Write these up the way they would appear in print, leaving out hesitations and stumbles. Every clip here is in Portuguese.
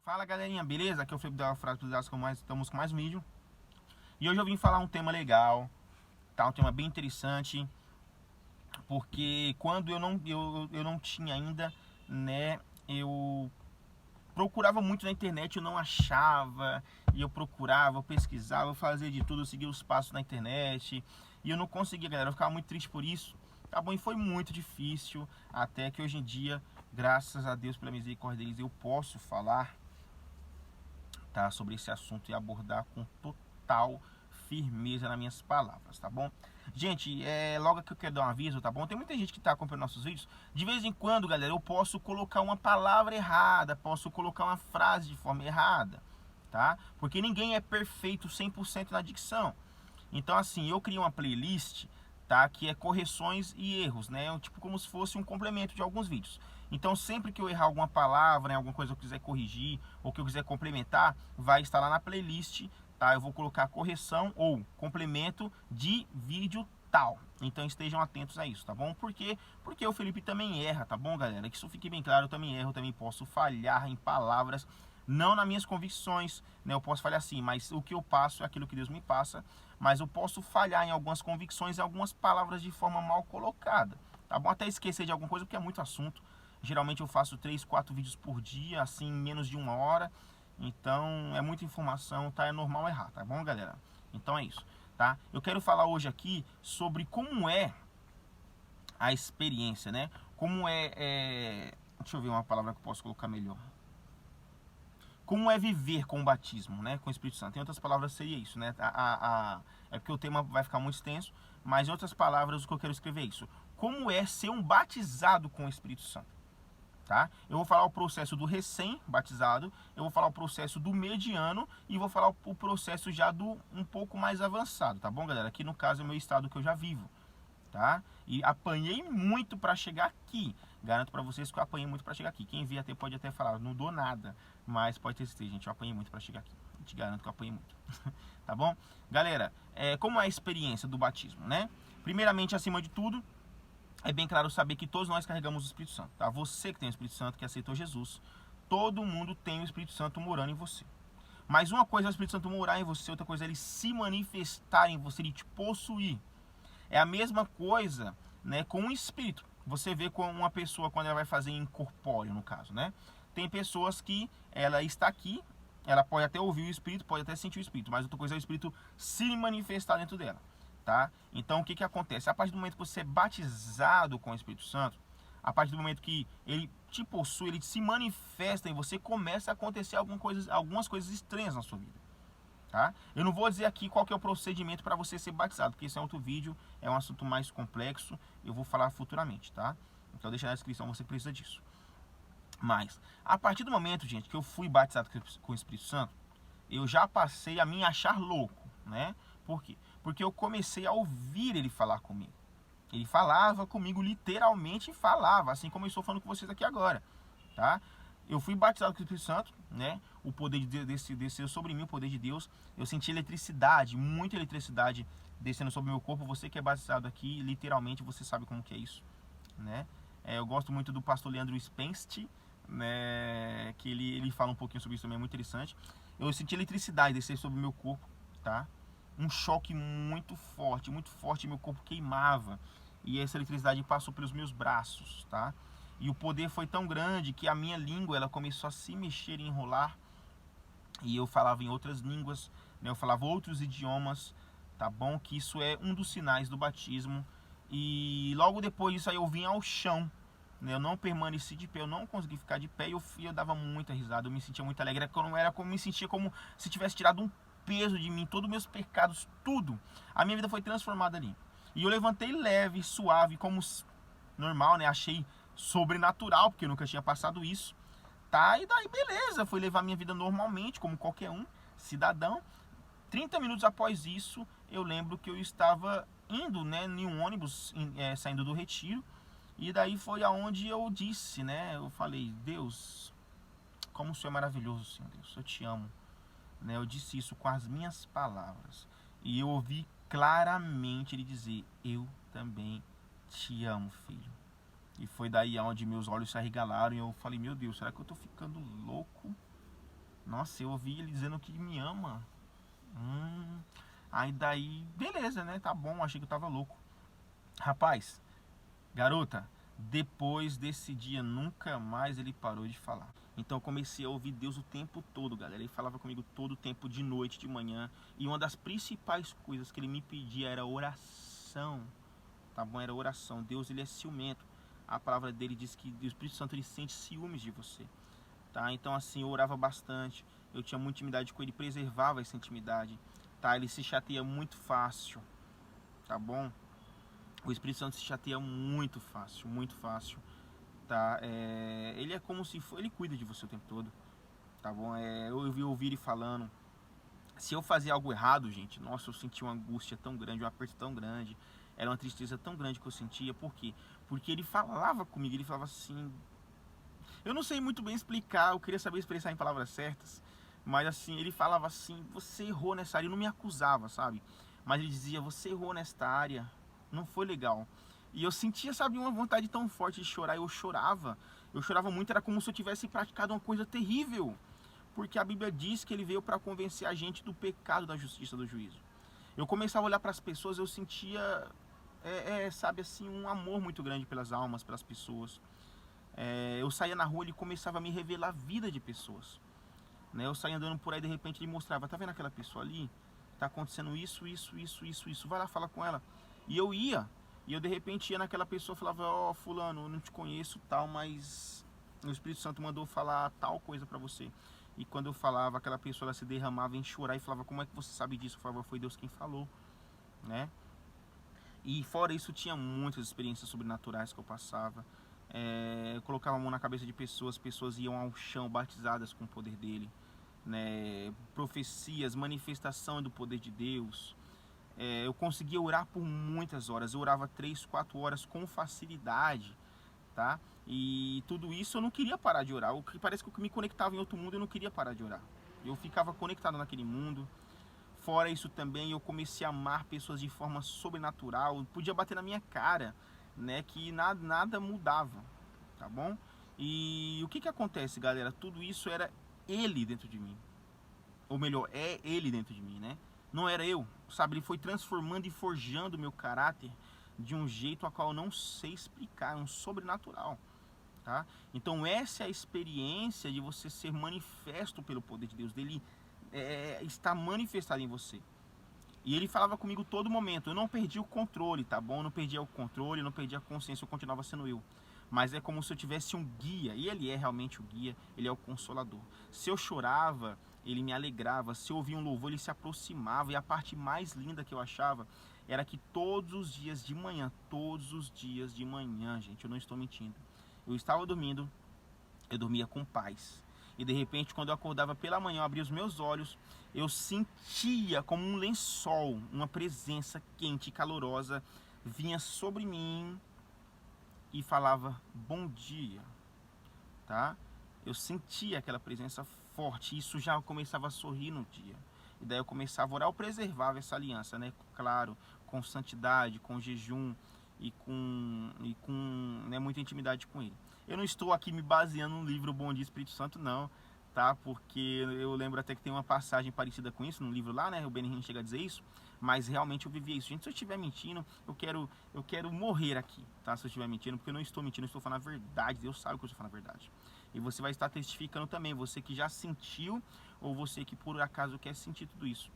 Fala galerinha, beleza? Aqui é o Felipe da Frase dos Dados, estamos com mais um vídeo. E hoje eu vim falar um tema legal, tá? Um tema bem interessante. Porque quando eu não tinha ainda, né? Eu procurava muito na internet, eu não achava. E eu procurava, eu pesquisava, eu fazia de tudo, eu seguia os passos na internet. E eu não conseguia, galera, eu ficava muito triste por isso. Tá bom? E foi muito difícil, até que hoje em dia, graças a Deus pela misericórdia deles, eu posso falar, tá, sobre esse assunto e abordar com total firmeza nas minhas palavras, tá bom? Gente, logo que eu quero dar um aviso, tá bom? Tem muita gente que tá acompanhando nossos vídeos. De vez em quando, galera, eu posso colocar uma palavra errada, posso colocar uma frase de forma errada, tá? Porque ninguém é perfeito 100% na dicção. Então, assim, eu criei uma playlist, tá, que é correções e erros, né? Tipo como se fosse um complemento de alguns vídeos. Então, sempre que eu errar alguma palavra, né, alguma coisa que eu quiser corrigir ou que eu quiser complementar, vai estar lá na playlist, tá? Eu vou colocar correção ou complemento de vídeo tal. Então estejam atentos a isso, tá bom? Por quê? Porque o Felipe também erra, tá bom, galera? Que isso fique bem claro, eu também erro, eu também posso falhar em palavras, não nas minhas convicções, né? Eu posso falhar sim, mas o que eu passo é aquilo que Deus me passa. Mas eu posso falhar em algumas convicções e algumas palavras de forma mal colocada, tá bom? Até esquecer de alguma coisa, porque é muito assunto. Geralmente eu faço 3, 4 vídeos por dia, assim, em menos de 1 hora. Então é muita informação, tá? É normal errar, tá bom, galera? Então é isso, tá? Eu quero falar hoje aqui sobre como é a experiência, né? Como deixa eu ver uma palavra que eu posso colocar melhor. Como é viver com o batismo, né? Com o Espírito Santo. Em outras palavras seria isso, né? É porque o tema vai ficar muito extenso, mas em outras palavras o que eu quero escrever é isso. Como é ser um batizado com o Espírito Santo, tá? Eu vou falar o processo do recém-batizado, eu vou falar o processo do mediano e vou falar o processo já do um pouco mais avançado, tá bom, galera? Aqui no caso é o meu estado que eu já vivo, tá? E apanhei muito para chegar aqui. Garanto para vocês que eu apanhei muito para chegar aqui. Quem vê até pode até falar, não dou nada, mas pode ter certeza, gente, eu apanhei muito para chegar aqui. Eu te garanto que eu apanhei muito. Tá bom? Galera, como é a experiência do batismo, né? Primeiramente, acima de tudo, é bem claro saber que todos nós carregamos o Espírito Santo, tá? Você que tem o Espírito Santo, que aceitou Jesus, todo mundo tem o Espírito Santo morando em você. Mas uma coisa é o Espírito Santo morar em você, outra coisa é ele se manifestar em você, ele te possuir. É a mesma coisa, né, com o espírito. Você vê com uma pessoa quando ela vai fazer incorpóreo, no caso, né? Tem pessoas que ela está aqui, ela pode até ouvir o espírito, pode até sentir o espírito, mas outra coisa é o espírito se manifestar dentro dela, tá? Então o que acontece? A partir do momento que você é batizado com o Espírito Santo, a partir do momento que ele te possui, ele se manifesta em você, começa a acontecer algumas coisas estranhas na sua vida. Tá? Eu não vou dizer aqui qual que é o procedimento para você ser batizado, porque esse é outro vídeo, é um assunto mais complexo, eu vou falar futuramente, tá? Então deixa na descrição, você precisa disso. Mas, a partir do momento, gente, que eu fui batizado com o Espírito Santo, eu já passei a me achar louco, né? Por quê? Porque eu comecei a ouvir ele falar comigo. Ele falava comigo, literalmente falava, assim como eu estou falando com vocês aqui agora, tá? Eu fui batizado com o Espírito Santo, né? O poder de Deus desceu sobre mim, o poder de Deus. Eu senti eletricidade, muita eletricidade descendo sobre o meu corpo. Você que é batizado aqui, literalmente, você sabe como que é isso, né? Eu gosto muito do pastor Leandro Spensty, né? Que ele fala um pouquinho sobre isso também, é muito interessante. Eu senti eletricidade descer sobre o meu corpo, tá? Um choque muito forte, meu corpo queimava. E essa eletricidade passou pelos meus braços, tá? E o poder foi tão grande que a minha língua ela começou a se mexer e enrolar. E eu falava em outras línguas, né? Eu falava outros idiomas, tá bom? Que isso é um dos sinais do batismo. E logo depois disso aí eu vim ao chão, né? Eu não permaneci de pé, eu não consegui ficar de pé. E eu dava muita risada, eu me sentia muito alegre. Me sentia como se tivesse tirado um peso de mim, todos os meus pecados, tudo. A minha vida foi transformada ali. E eu levantei leve, suave, como normal, né? Achei sobrenatural, porque eu nunca tinha passado isso, tá? E daí beleza, fui levar minha vida normalmente, como qualquer um cidadão. 30 minutos após isso, eu lembro que eu estava indo, né, em um ônibus, saindo do retiro, e daí foi aonde eu disse, né? Eu falei, Deus, como o Senhor é maravilhoso, Senhor Deus, eu te amo, né? Eu disse isso com as minhas palavras, e eu ouvi claramente ele dizer, eu também te amo, filho. E foi daí onde meus olhos se arregalaram e eu falei, meu Deus, será que eu tô ficando louco? Nossa, eu ouvi ele dizendo que me ama. Aí daí, beleza, né? Tá bom, achei que eu tava louco. Rapaz, garota, depois desse dia nunca mais ele parou de falar. Então eu comecei a ouvir Deus o tempo todo, galera. Ele falava comigo todo o tempo, de noite, de manhã. E uma das principais coisas que ele me pedia era oração. Tá bom? Era oração. Deus, ele é ciumento. A palavra dele diz que o Espírito Santo, ele sente ciúmes de você. Tá? Então assim, eu orava bastante. Eu tinha muita intimidade com ele, preservava essa intimidade. Tá? Ele se chateia muito fácil. Tá bom? O Espírito Santo se chateia muito fácil, muito fácil. Tá? Ele é como se for, ele cuida de você o tempo todo. Tá bom? Eu ouvi ele falando. Se eu fazia algo errado, gente, nossa, eu sentia uma angústia tão grande, um aperto tão grande. Era uma tristeza tão grande que eu sentia. Por quê? Porque ele falava comigo, ele falava assim. Eu não sei muito bem explicar, eu queria saber expressar em palavras certas. Mas assim, ele falava assim, você errou nessa área, ele não me acusava, sabe? Mas ele dizia, você errou nesta área, não foi legal. E eu sentia, sabe, uma vontade tão forte de chorar, eu chorava. Eu chorava muito, era como se eu tivesse praticado uma coisa terrível. Porque a Bíblia diz que ele veio para convencer a gente do pecado, da justiça, do juízo. Eu começava a olhar para as pessoas, eu sentia, sabe assim, um amor muito grande pelas almas, pelas pessoas. Eu saía na rua, ele começava a me revelar a vida de pessoas. Né? Eu saía andando por aí, de repente ele mostrava, tá vendo aquela pessoa ali? Tá acontecendo isso, isso, vai lá, fala com ela. E eu ia, e eu de repente ia naquela pessoa e falava, ó, fulano, eu não te conheço tal, mas o Espírito Santo mandou falar tal coisa pra você. E quando eu falava, aquela pessoa ela se derramava em chorar e falava, como é que você sabe disso? Eu falava, foi Deus quem falou, né? E fora isso, tinha muitas experiências sobrenaturais que eu passava. Eu colocava a mão na cabeça de pessoas, pessoas iam ao chão batizadas com o poder dele. Né? Profecias, manifestação do poder de Deus. Eu conseguia orar por muitas horas. Eu orava 3, 4 horas com facilidade. Tá? E tudo isso eu não queria parar de orar. Parece que eu me conectava em outro mundo e eu não queria parar de orar. Eu ficava conectado naquele mundo. Fora isso também, eu comecei a amar pessoas de forma sobrenatural. Podia bater na minha cara, né? Que nada mudava, tá bom? E o que acontece, galera? Tudo isso era ele dentro de mim. Ou melhor, é ele dentro de mim, né? Não era eu, sabe? Ele foi transformando e forjando o meu caráter de um jeito a qual eu não sei explicar, um sobrenatural, tá? Então essa é a experiência de você ser manifesto pelo poder de Deus, dele está manifestado em você. E ele falava comigo todo momento. Eu não perdi o controle, tá bom? Eu não perdi o controle, eu não perdi a consciência, eu continuava sendo eu. Mas é como se eu tivesse um guia, e ele é realmente o guia, ele é o consolador. Se eu chorava, ele me alegrava. Se eu ouvia um louvor, ele se aproximava. E a parte mais linda que eu achava era que todos os dias de manhã, gente, eu não estou mentindo, eu estava dormindo, eu dormia com paz. E de repente, quando eu acordava pela manhã, eu abria os meus olhos, eu sentia como um lençol, uma presença quente e calorosa vinha sobre mim e falava bom dia, tá? Eu sentia aquela presença forte, e isso já começava a sorrir no dia. E daí eu começava a orar, eu preservava essa aliança, né? Claro, com santidade, com jejum e com né, muita intimidade com ele. Eu não estou aqui me baseando no livro Bom Dia Espírito Santo, não, tá? Porque eu lembro até que tem uma passagem parecida com isso no livro lá, né? O Benjamin chega a dizer isso, mas realmente eu vivia isso. Gente, se eu estiver mentindo, eu quero morrer aqui, tá? Se eu estiver mentindo, porque eu não estou mentindo, eu estou falando a verdade. Deus sabe que eu estou falando a verdade. E você vai estar testificando também, você que já sentiu ou você que por acaso quer sentir tudo isso,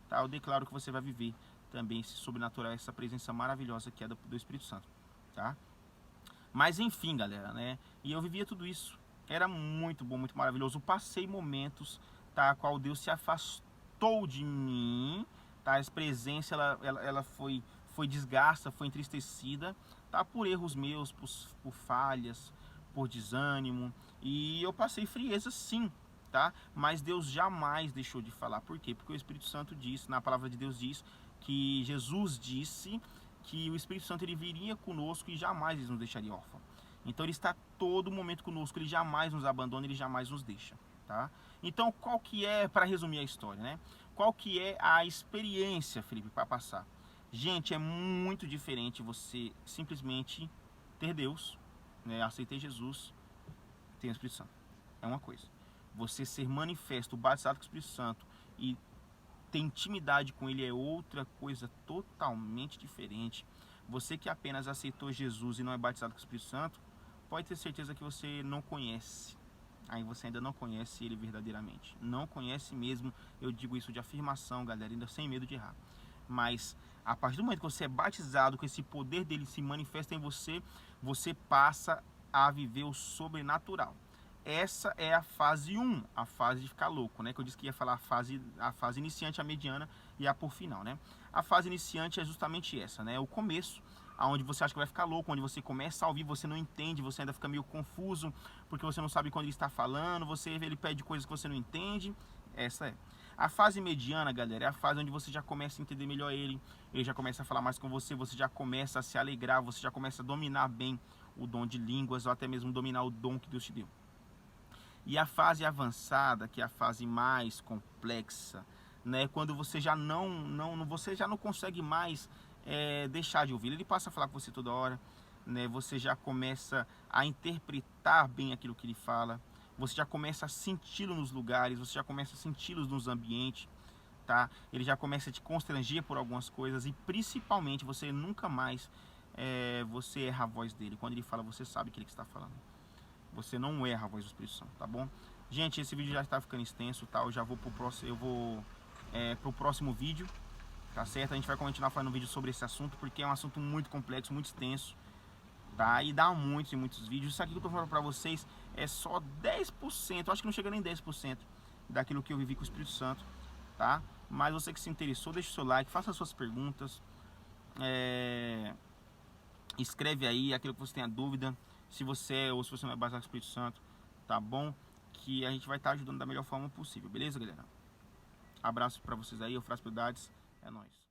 tá? Eu declaro que você vai viver também esse sobrenatural, essa presença maravilhosa que é do Espírito Santo, tá? Mas enfim, galera, né? E eu vivia tudo isso. Era muito bom, muito maravilhoso. Eu passei momentos, tá? A qual Deus se afastou de mim, tá? A presença, ela foi desgasta, foi entristecida, tá? Por erros meus, por falhas, por desânimo. E eu passei frieza sim, tá? Mas Deus jamais deixou de falar. Por quê? Porque o Espírito Santo diz, na palavra de Deus diz, que Jesus disse que o Espírito Santo ele viria conosco e jamais ele nos deixaria órfãos. Então ele está todo momento conosco, ele jamais nos abandona, ele jamais nos deixa, tá? Então qual que é, para resumir a história, né? Qual que é a experiência, Felipe, para passar? Gente, é muito diferente você simplesmente ter Deus, né? Aceitei Jesus, ter o Espírito Santo. É uma coisa. Você ser manifesto, batizado com o Espírito Santo e ter intimidade com Ele é outra coisa totalmente diferente. Você que apenas aceitou Jesus e não é batizado com o Espírito Santo, pode ter certeza que você não conhece. Aí você ainda não conhece Ele verdadeiramente. Não conhece mesmo, eu digo isso de afirmação, galera, ainda sem medo de errar. Mas a partir do momento que você é batizado, que esse poder dele se manifesta em você, você passa a viver o sobrenatural. Essa é a fase 1, a fase de ficar louco, né? Que eu disse que ia falar a fase iniciante, a mediana e a por final, né? A fase iniciante é justamente essa, né? O começo, onde você acha que vai ficar louco, onde você começa a ouvir, você não entende, você ainda fica meio confuso, porque você não sabe quando ele está falando, ele pede coisas que você não entende. Essa é. A fase mediana, galera, é a fase onde você já começa a entender melhor ele já começa a falar mais com você, você já começa a se alegrar, você já começa a dominar bem o dom de línguas, ou até mesmo dominar o dom que Deus te deu. E a fase avançada, que é a fase mais complexa, né, quando você já não consegue mais deixar de ouvir. Ele passa a falar com você toda hora, né, você já começa a interpretar bem aquilo que ele fala, você já começa a senti-lo nos lugares, você já começa a senti-lo nos ambientes, tá? Ele já começa a te constranger por algumas coisas e principalmente você nunca mais você erra a voz dele. Quando ele fala, você sabe que ele está falando. Você não erra a voz do Espírito Santo, tá bom? Gente, esse vídeo já está ficando extenso, tá? Eu já vou pro próximo vídeo, tá certo? A gente vai continuar falando um vídeo sobre esse assunto, porque é um assunto muito complexo, muito extenso, tá? E dá muitos e muitos vídeos. Isso aqui que eu tô falando pra vocês é só 10%, acho que não chega nem 10% daquilo que eu vivi com o Espírito Santo, tá? Mas você que se interessou, deixa o seu like, faça as suas perguntas, escreve aí aquilo que você tenha dúvida, se você é ou se você não é batizado com o Espírito Santo, tá bom? Que a gente vai estar ajudando da melhor forma possível, beleza, galera? Abraço pra vocês aí, prosperidades, é nóis.